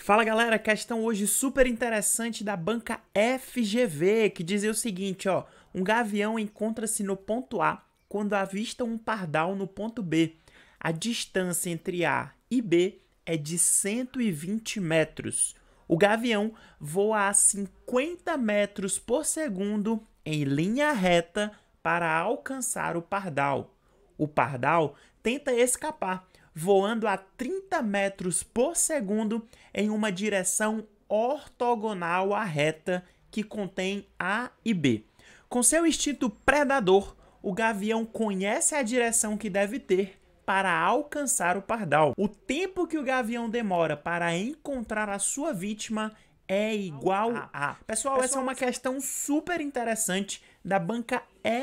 Fala galera, questão hoje super interessante da banca FGV, que dizia o seguinte, ó, um gavião encontra-se no ponto A quando avista um pardal no ponto B. A distância entre A e B é de 120 metros. O gavião voa a 50 metros por segundo em linha reta para alcançar o pardal. O pardal tenta escapar, voando a 30 metros por segundo em uma direção ortogonal à reta que contém A e B. Com seu instinto predador, o gavião conhece a direção que deve ter para alcançar o pardal. O tempo que o gavião demora para encontrar a sua vítima é igual a... Pessoal, essa é uma questão super interessante da banca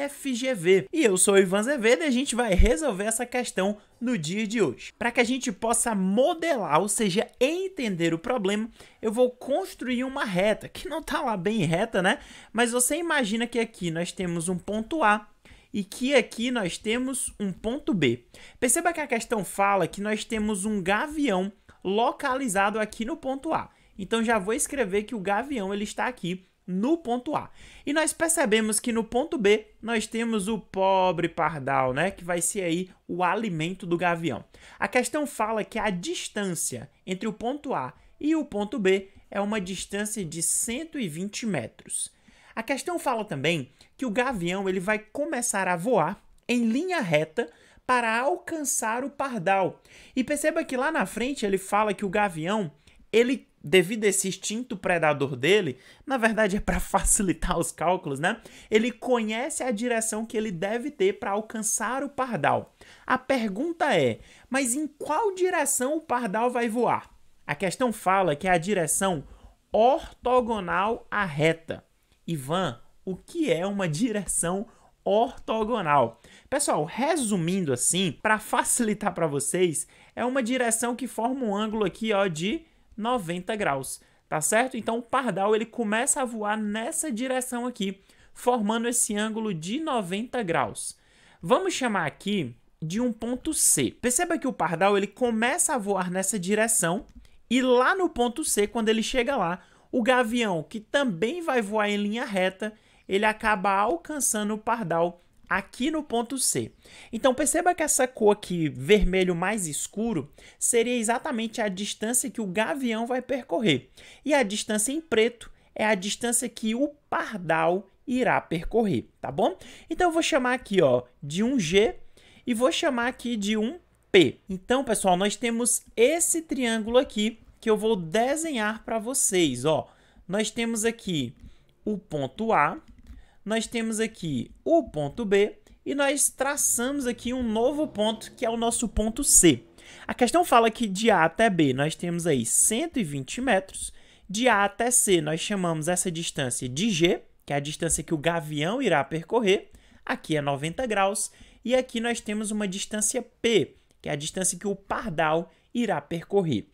FGV. E eu sou o Ivan Azevedo e a gente vai resolver essa questão no dia de hoje. Para que a gente possa modelar, ou seja, entender o problema, eu vou construir uma reta, que não está lá bem reta, né? Mas você imagina que aqui nós temos um ponto A e que aqui nós temos um ponto B. Perceba que a questão fala que nós temos um gavião localizado aqui no ponto A. Então já vou escrever que o gavião ele está aqui no ponto A. E nós percebemos que no ponto B nós temos o pobre pardal, né, que vai ser aí o alimento do gavião. A questão fala que a distância entre o ponto A e o ponto B é uma distância de 120 metros. A questão fala também que o gavião ele vai começar a voar em linha reta para alcançar o pardal. E perceba que lá na frente ele fala que o gavião, ele, devido a esse instinto predador dele, na verdade é para facilitar os cálculos, né? Ele conhece a direção que ele deve ter para alcançar o pardal. A pergunta é, mas em qual direção o pardal vai voar? A questão fala que é a direção ortogonal à reta. Ivan, o que é uma direção ortogonal? Pessoal, resumindo assim, para facilitar para vocês, é uma direção que forma um ângulo aqui, ó, de 90 graus, tá certo? Então o pardal ele começa a voar nessa direção aqui, formando esse ângulo de 90 graus. Vamos chamar aqui de um ponto C. Perceba que o pardal ele começa a voar nessa direção e lá no ponto C, quando ele chega lá, o gavião, que também vai voar em linha reta, ele acaba alcançando o pardal aqui no ponto C. Então perceba que essa cor aqui, vermelho mais escuro, seria exatamente a distância que o gavião vai percorrer. E a distância em preto é a distância que o pardal irá percorrer, tá bom? Então eu vou chamar aqui, ó, de um G e vou chamar aqui de um P. Então, pessoal, nós temos esse triângulo aqui que eu vou desenhar para vocês, ó. Nós temos aqui o ponto A, nós temos aqui o ponto B e nós traçamos aqui um novo ponto, que é o nosso ponto C. A questão fala que de A até B nós temos aí 120 metros, de A até C nós chamamos essa distância de G, que é a distância que o gavião irá percorrer, aqui é 90 graus, e aqui nós temos uma distância P, que é a distância que o pardal irá percorrer.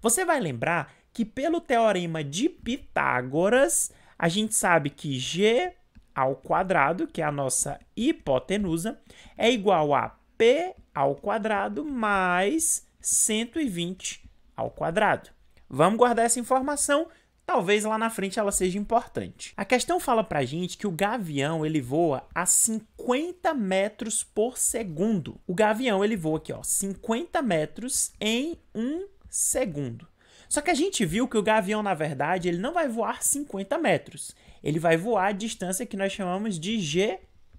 Você vai lembrar que pelo teorema de Pitágoras, a gente sabe que G ao quadrado, que é a nossa hipotenusa, é igual a P ao quadrado mais 120 ao quadrado. Vamos guardar essa informação, talvez lá na frente ela seja importante. A questão fala pra gente que o gavião ele voa a 50 metros por segundo. O gavião ele voa aqui, ó, 50 metros em 1 segundo. Só que a gente viu que o gavião, na verdade, ele não vai voar 50 metros. Ele vai voar a distância que nós chamamos de G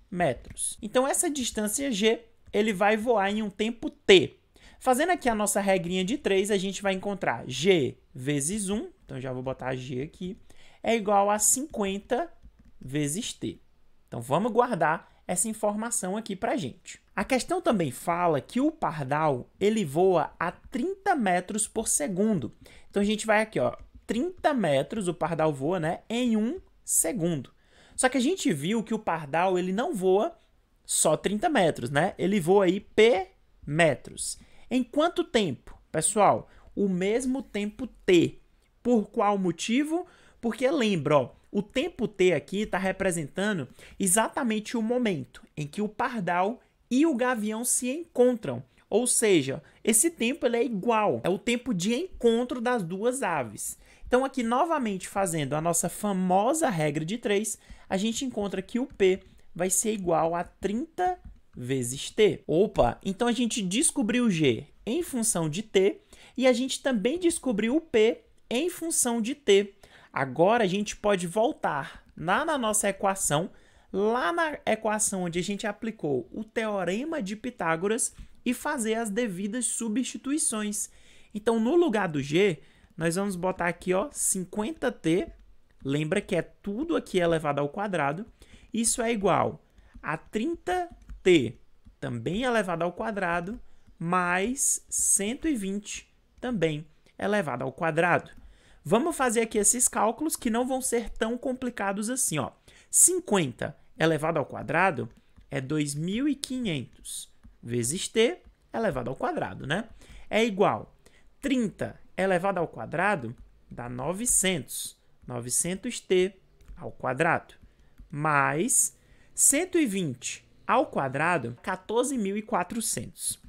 metros. Então, essa distância G, ele vai voar em um tempo T. Fazendo aqui a nossa regrinha de 3, a gente vai encontrar G vezes 1, então já vou botar G aqui, é igual a 50 vezes T. Então, vamos guardar essa informação aqui pra gente. A questão também fala que o pardal ele voa a 30 metros por segundo. Então a gente vai aqui, ó, 30 metros o pardal voa, né, em 1 segundo. Só que a gente viu que o pardal ele não voa só 30 metros, né? Ele voa aí P metros. Em quanto tempo? Pessoal, o mesmo tempo T. Por qual motivo? Porque lembra, ó, o tempo T aqui está representando exatamente o momento em que o pardal e o gavião se encontram, Ou seja, esse tempo ele é igual, é o tempo de encontro das duas aves. Então aqui novamente fazendo a nossa famosa regra de 3, a gente encontra que o P vai ser igual a 30 vezes T. Opa, então a gente descobriu o G em função de T e a gente também descobriu o P em função de T. Agora a gente pode voltar lá na nossa equação, lá na equação onde a gente aplicou o teorema de Pitágoras e fazer as devidas substituições. Então, no lugar do G, nós vamos botar aqui, ó, 50t. Lembra que é tudo aqui elevado ao quadrado. Isso é igual a 30t, também elevado ao quadrado, mais 120, também elevado ao quadrado. Vamos fazer aqui esses cálculos que não vão ser tão complicados assim, ó. 50 elevado ao quadrado é 2.500 vezes t elevado ao quadrado, né? É igual 30 elevado ao quadrado dá 900. 900t ao quadrado. Mais 120 ao quadrado, 14.400.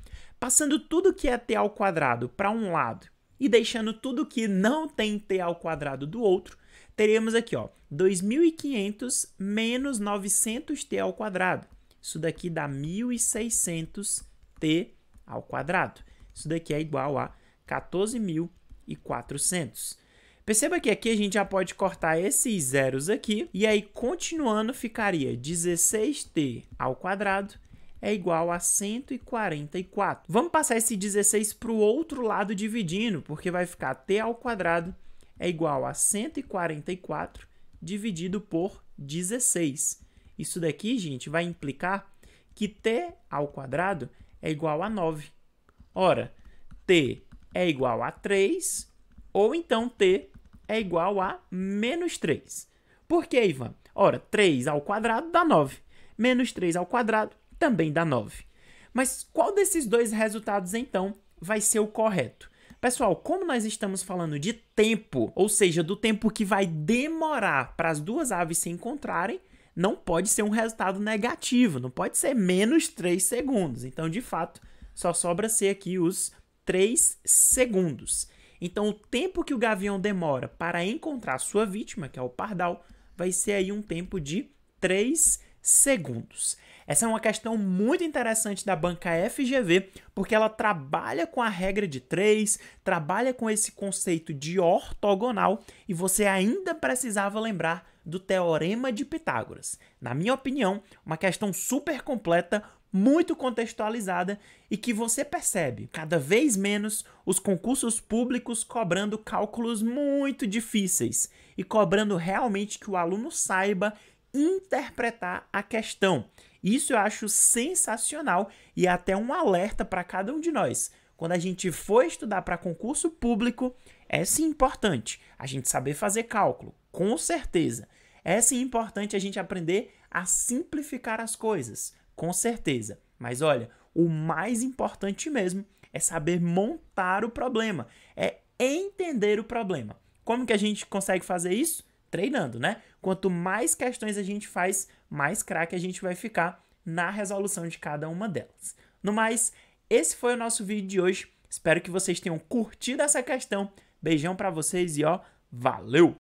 Passando tudo que é t ao quadrado para um lado e deixando tudo que não tem t ao quadrado do outro, teremos aqui, ó, 2.500 menos 900t ao quadrado. Isso daqui dá 1.600t ao quadrado. Isso daqui é igual a 14.400. Perceba que aqui a gente já pode cortar esses zeros aqui, e aí, continuando, ficaria 16t ao quadrado é igual a 144. Vamos passar esse 16 para o outro lado dividindo, porque vai ficar t ao quadrado é igual a 144 dividido por 16. Isso daqui, gente, vai implicar que t ao quadrado é igual a 9. Ora, t é igual a 3, ou então t é igual a menos 3. Por que, Ivan? Ora, 3 ao quadrado dá 9. Menos 3 ao quadrado também dá 9. Mas qual desses dois resultados, então, vai ser o correto? Pessoal, como nós estamos falando de tempo, ou seja, do tempo que vai demorar para as duas aves se encontrarem, não pode ser um resultado negativo, não pode ser menos 3 segundos. Então, de fato, só sobra ser aqui os 3 segundos. Então, o tempo que o gavião demora para encontrar sua vítima, que é o pardal, vai ser aí um tempo de 3 segundos. Essa é uma questão muito interessante da banca FGV, porque ela trabalha com a regra de 3, trabalha com esse conceito de ortogonal, e você ainda precisava lembrar do teorema de Pitágoras. Na minha opinião, uma questão super completa, muito contextualizada, e que você percebe cada vez menos os concursos públicos cobrando cálculos muito difíceis e cobrando realmente que o aluno saiba interpretar a questão. Isso eu acho sensacional e é até um alerta para cada um de nós. Quando a gente for estudar para concurso público, é sim importante a gente saber fazer cálculo, com certeza. É sim importante a gente aprender a simplificar as coisas, com certeza. Mas olha, o mais importante mesmo é saber montar o problema, é entender o problema. Como que a gente consegue fazer isso? Treinando, né? Quanto mais questões a gente faz, mais craque a gente vai ficar na resolução de cada uma delas. No mais, esse foi o nosso vídeo de hoje. Espero que vocês tenham curtido essa questão. Beijão pra vocês e ó, valeu!